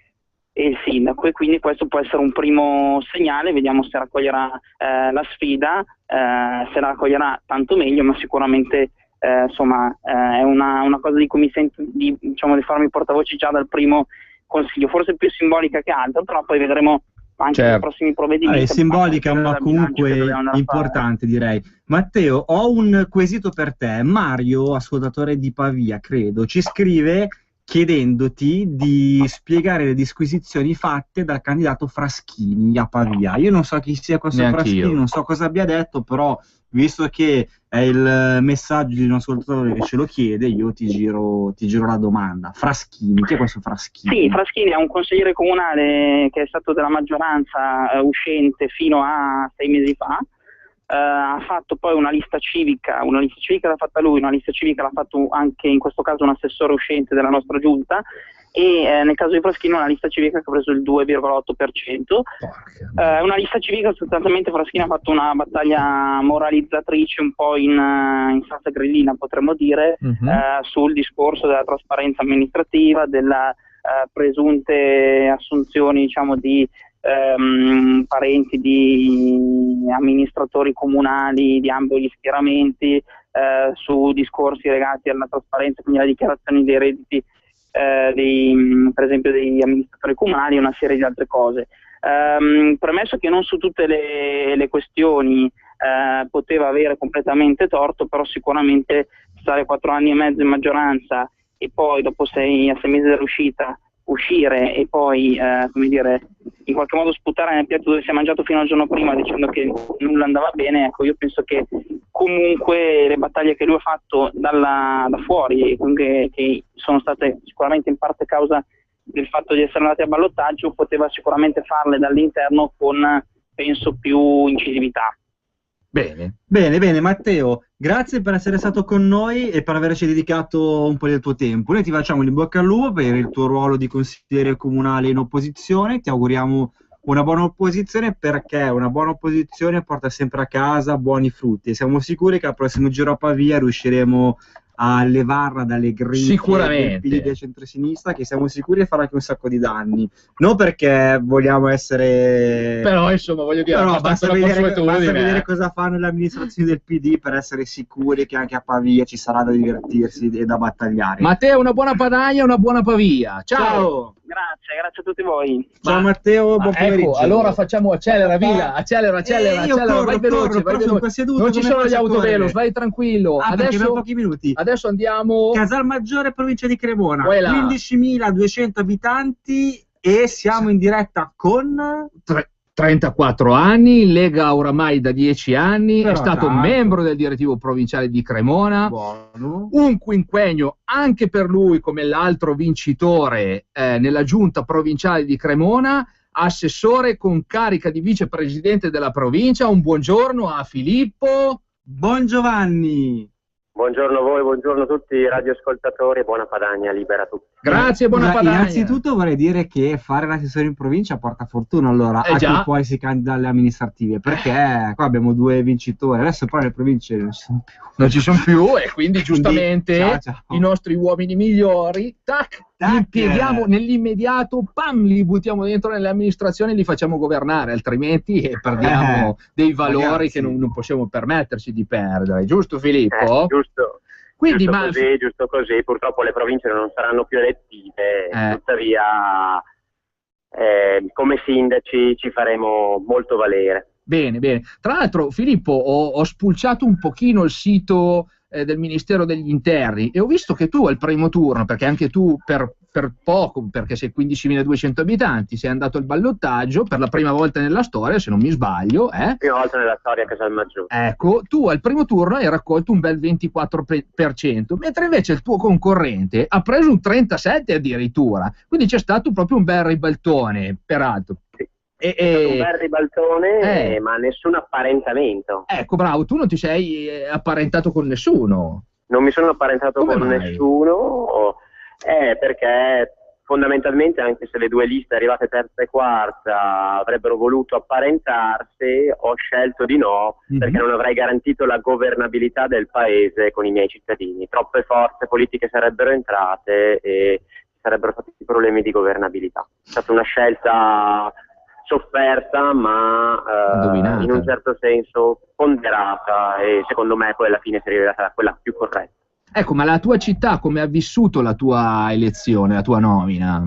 e il sindaco, e quindi questo può essere un primo segnale. Vediamo se raccoglierà la sfida, se la raccoglierà tanto meglio, ma sicuramente è una cosa di cui mi sento di farmi portavoce già dal primo consiglio, forse più simbolica che altro, però poi vedremo anche nei prossimi provvedimenti.
È simbolica, ma comunque importante, direi. Matteo, ho un quesito per te. Mario, ascoltatore di Pavia, credo, ci scrive chiedendoti di spiegare le disquisizioni fatte dal candidato Fraschini a Pavia. Io non so chi sia questo Fraschini, non so cosa abbia detto, però visto che è il messaggio di un ascoltatore che ce lo chiede, io ti giro la domanda. Fraschini, chi è questo Fraschini?
Sì, Fraschini è un consigliere comunale che è stato della maggioranza uscente fino a 6 mesi fa. Ha fatto poi una lista civica l'ha fatta lui, una lista civica l'ha fatto anche in questo caso un assessore uscente della nostra giunta, e nel caso di Fraschini una lista civica che ha preso il 2,8%. Una lista civica, sostanzialmente Fraschini ha fatto una battaglia moralizzatrice un po' in salsa grillina, potremmo dire, sul discorso della trasparenza amministrativa, della presunte assunzioni di parenti di amministratori comunali di ambo gli schieramenti, su discorsi legati alla trasparenza, quindi alla dichiarazione dei redditi per esempio degli amministratori comunali e una serie di altre cose. Premesso che non su tutte le questioni poteva avere completamente torto, però sicuramente stare 4 anni e mezzo in maggioranza e poi dopo 6 mesi dall'uscita uscire e poi in qualche modo sputare nel piatto dove si è mangiato fino al giorno prima dicendo che nulla andava bene, ecco, io penso che comunque le battaglie che lui ha fatto da fuori, e che sono state sicuramente in parte causa del fatto di essere andati a ballottaggio, poteva sicuramente farle dall'interno con, penso, più incisività.
Bene.
Bene, Matteo, grazie per essere stato con noi e per averci dedicato un po' del tuo tempo. Noi ti facciamo in bocca al lupo per il tuo ruolo di consigliere comunale in opposizione, ti auguriamo una buona opposizione, perché una buona opposizione porta sempre a casa buoni frutti e siamo sicuri che al prossimo giro a Pavia riusciremo a levarla dalle grinfie del PD del centrosinistra, che siamo sicuri farà anche un sacco di danni. Non perché vogliamo essere...
Però insomma, voglio dire,
però basta vedere cosa fanno le amministrazioni del PD per essere sicuri che anche a Pavia ci sarà da divertirsi e da battagliare.
Matteo, una buona Padania, una buona Pavia. Ciao!
Grazie a tutti voi.
Ciao Matteo, buon pomeriggio.
Ecco, allora facciamo accelera, Villa, accelera, vai veloce, vai veloce. Non ci sono gli autovelox, vai tranquillo.
Adesso abbiamo pochi minuti.
Adesso andiamo...
Casalmaggiore, provincia di Cremona, 15.200 abitanti e siamo in diretta con...
34 anni, Lega oramai da 10 anni,
però
è stato membro del direttivo provinciale di Cremona,
buono.
Un quinquennio anche per lui come l'altro vincitore nella giunta provinciale di Cremona, assessore con carica di vicepresidente della provincia. Un buongiorno a Filippo
Bongiovanni.
Buongiorno a voi, buongiorno a tutti i radioascoltatori e buona Padania, libera tutti.
Grazie, buona Padania.
Innanzitutto vorrei dire che fare l'assessore in provincia porta fortuna, allora, a chi poi si candida alle amministrative, perché qua abbiamo 2 vincitori, adesso poi le province non ci sono più
e quindi giustamente ciao. I nostri uomini migliori, li impieghiamo nell'immediato, li buttiamo dentro nelle amministrazioni e li facciamo governare, altrimenti perdiamo dei valori che non possiamo permetterci di perdere, giusto Filippo?
Giusto. Quindi, giusto così, purtroppo le province non saranno più elettive, tuttavia come sindaci ci faremo molto valere.
Bene. Tra l'altro Filippo, ho spulciato un pochino il sito del Ministero degli Interni e ho visto che tu al primo turno, perché anche tu per poco, perché sei 15.200 abitanti, sei andato al ballottaggio per la prima volta nella storia, se non mi sbaglio.
Prima volta nella storia a Casalmaggiore.
Ecco, tu al primo turno hai raccolto un bel 24%, mentre invece il tuo concorrente ha preso un 37% addirittura, quindi c'è stato proprio un bel ribaltone, peraltro.
Sì. Un bel ribaltone, ma nessun apparentamento.
Ecco, bravo, tu non ti sei apparentato con nessuno.
Non mi sono apparentato con nessuno, perché fondamentalmente, anche se le 2 liste arrivate terza e quarta avrebbero voluto apparentarsi, ho scelto di no, perché non avrei garantito la governabilità del paese con i miei cittadini. Troppe forze politiche sarebbero entrate e sarebbero stati problemi di governabilità. È stata una scelta sofferta, ma in un certo senso ponderata, e secondo me poi alla fine si è rivelata quella più corretta.
Ecco, ma la tua città come ha vissuto la tua elezione, la tua nomina?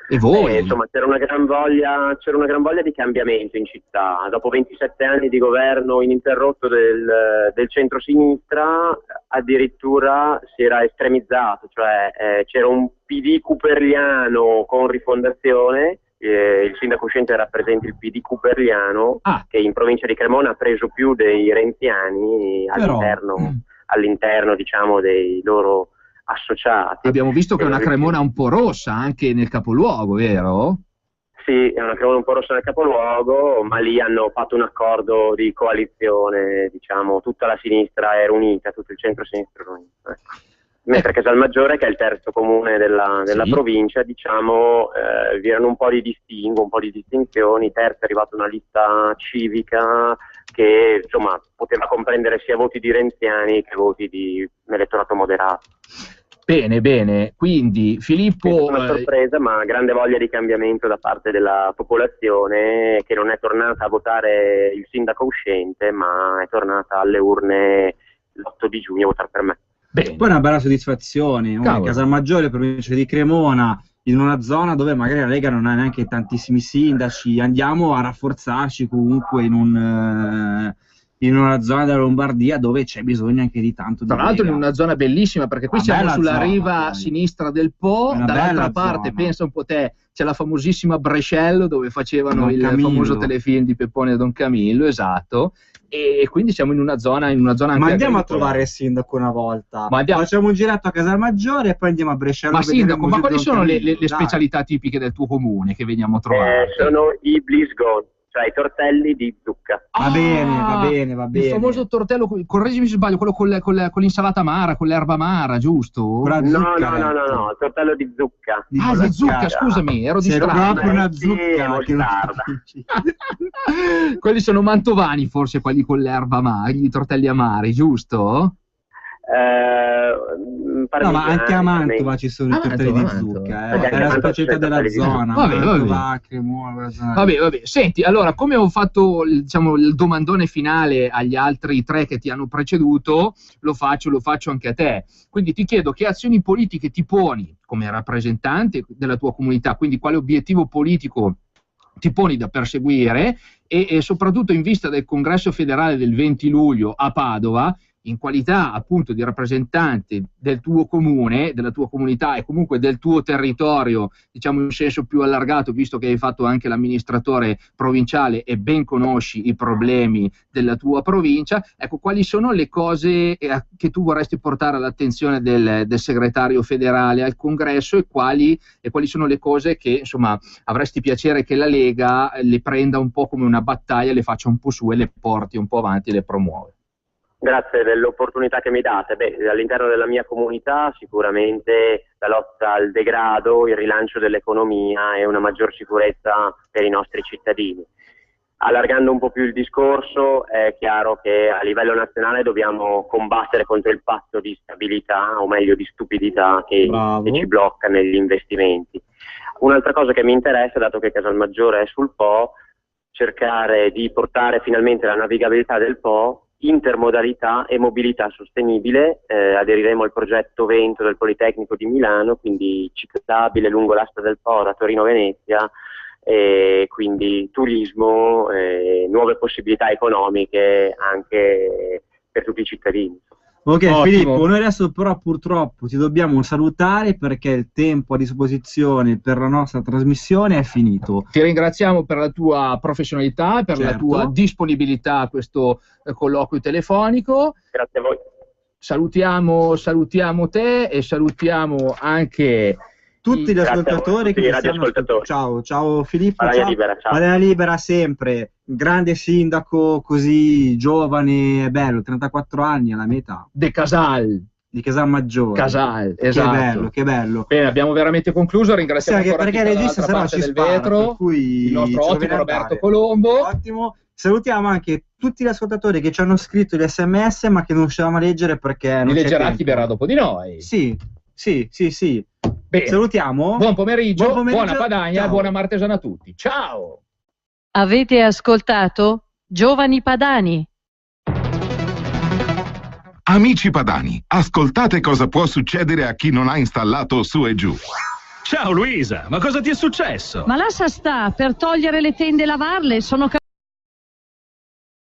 E voi?
Insomma, c'era una gran voglia di cambiamento in città. Dopo 27 anni di governo ininterrotto del centro-sinistra, addirittura si era estremizzato, cioè c'era un PD cooperliano con Rifondazione. Il sindaco uscente rappresenta il PD cooperliano, che in provincia di Cremona ha preso più dei renziani all'interno diciamo dei loro associati.
Abbiamo visto che è una Cremona un po' rossa anche nel capoluogo, vero?
Sì, è una Cremona un po' rossa nel capoluogo, ma lì hanno fatto un accordo di coalizione, diciamo, tutta la sinistra era unita, tutto il centro-sinistra era unito. Ecco. Mentre Casalmaggiore, che è il terzo comune della provincia, diciamo, vi erano un po' di distinguo, un po' di distinzioni. Terza è arrivata una lista civica che insomma poteva comprendere sia voti di renziani che voti di elettorato moderato.
Bene, quindi Filippo...
Una sorpresa, ma grande voglia di cambiamento da parte della popolazione, che non è tornata a votare il sindaco uscente, ma è tornata alle urne l'8 di giugno a votare per me.
Bene. Poi una bella soddisfazione, Casalmaggiore, provincia di Cremona, in una zona dove magari la Lega non ha neanche tantissimi sindaci, andiamo a rafforzarci comunque in una zona della Lombardia dove c'è bisogno anche di tanto di
Tra l'altro
Lega.
In una zona bellissima, perché qui siamo sulla riva sinistra del Po, dall'altra parte, pensa un po' te, c'è la famosissima Brescello dove facevano famoso telefilm di Peppone e Don Camillo, esatto. E quindi siamo in una zona anche
ma andiamo a trovare il sindaco una volta, facciamo un giretto a Casalmaggiore e poi andiamo a Brescello.
Ma sindaco, ma quali sono le specialità tipiche del tuo comune che veniamo a trovare?
Sono i blisgoni. cioè i tortelli di zucca.
Va bene.
Il famoso tortello, correggimi se sbaglio, quello con l'insalata amara, con l'erba amara, giusto?
No, il tortello di zucca.
Di zucca, scusami, ero distratto.
C'era proprio una zucca.
Quelli sono mantovani forse, quelli con l'erba amara, i tortelli amari, giusto?
No, ma anche a Mantova ci sono i tortelli di zucca, è la specialità della zona.
Vabbè. Senti, allora, come ho fatto il domandone finale agli altri 3 che ti hanno preceduto, lo faccio anche a te. Quindi ti chiedo che azioni politiche ti poni come rappresentante della tua comunità, quindi quale obiettivo politico ti poni da perseguire e soprattutto in vista del congresso federale del 20 luglio a Padova, in qualità appunto di rappresentante del tuo comune, della tua comunità e comunque del tuo territorio, diciamo in senso più allargato, visto che hai fatto anche l'amministratore provinciale e ben conosci i problemi della tua provincia, ecco, quali sono le cose che tu vorresti portare all'attenzione del segretario federale al congresso e quali sono le cose che insomma avresti piacere che la Lega le prenda un po' come una battaglia, le faccia un po' su e le porti un po' avanti e le promuove?
Grazie dell'opportunità che mi date. All'interno della mia comunità sicuramente la lotta al degrado, il rilancio dell'economia e una maggior sicurezza per i nostri cittadini. Allargando un po' più il discorso, è chiaro che a livello nazionale dobbiamo combattere contro il patto di stabilità, o meglio di stupidità, che ci blocca negli investimenti. Un'altra cosa che mi interessa, dato che Casalmaggiore è sul Po, cercare di portare finalmente la navigabilità del Po, intermodalità e mobilità sostenibile. Aderiremo al progetto Vento del Politecnico di Milano, quindi ciclabile lungo l'asta del Po da Torino-Venezia, e quindi turismo, nuove possibilità economiche anche per tutti i cittadini.
Ok,
Ottimo.
Filippo, noi adesso però purtroppo ti dobbiamo salutare perché il tempo a disposizione per la nostra trasmissione è finito.
Ti ringraziamo per la tua professionalità, per la tua disponibilità a questo colloquio telefonico.
Grazie a voi.
Salutiamo te e salutiamo anche
tutti gli ascoltatori che ci stanno. Ciao Filippo. Padania Libera sempre, grande sindaco, così giovane e bello, 34 anni alla metà.
De Casal.
Di Casalmaggiore.
Casal, esatto.
Che bello.
Bene, abbiamo veramente concluso, ringraziamo ancora
perché regista se no ci spara, vetro,
il nostro ottimo Roberto Colombo.
Ottimo. Salutiamo anche tutti gli ascoltatori che ci hanno scritto gli SMS ma che non riuscivamo a leggere perché non
li leggerà chi verrà dopo di noi.
Sì.
Bene.
Salutiamo.
Buon pomeriggio, buona Padania, buona Martesana a tutti. Ciao.
Avete ascoltato Giovani Padani.
Amici padani, ascoltate cosa può succedere a chi non ha installato Su e Giù.
Ciao Luisa, ma cosa ti è successo?
Ma lascia sta, per togliere le tende e lavarle sono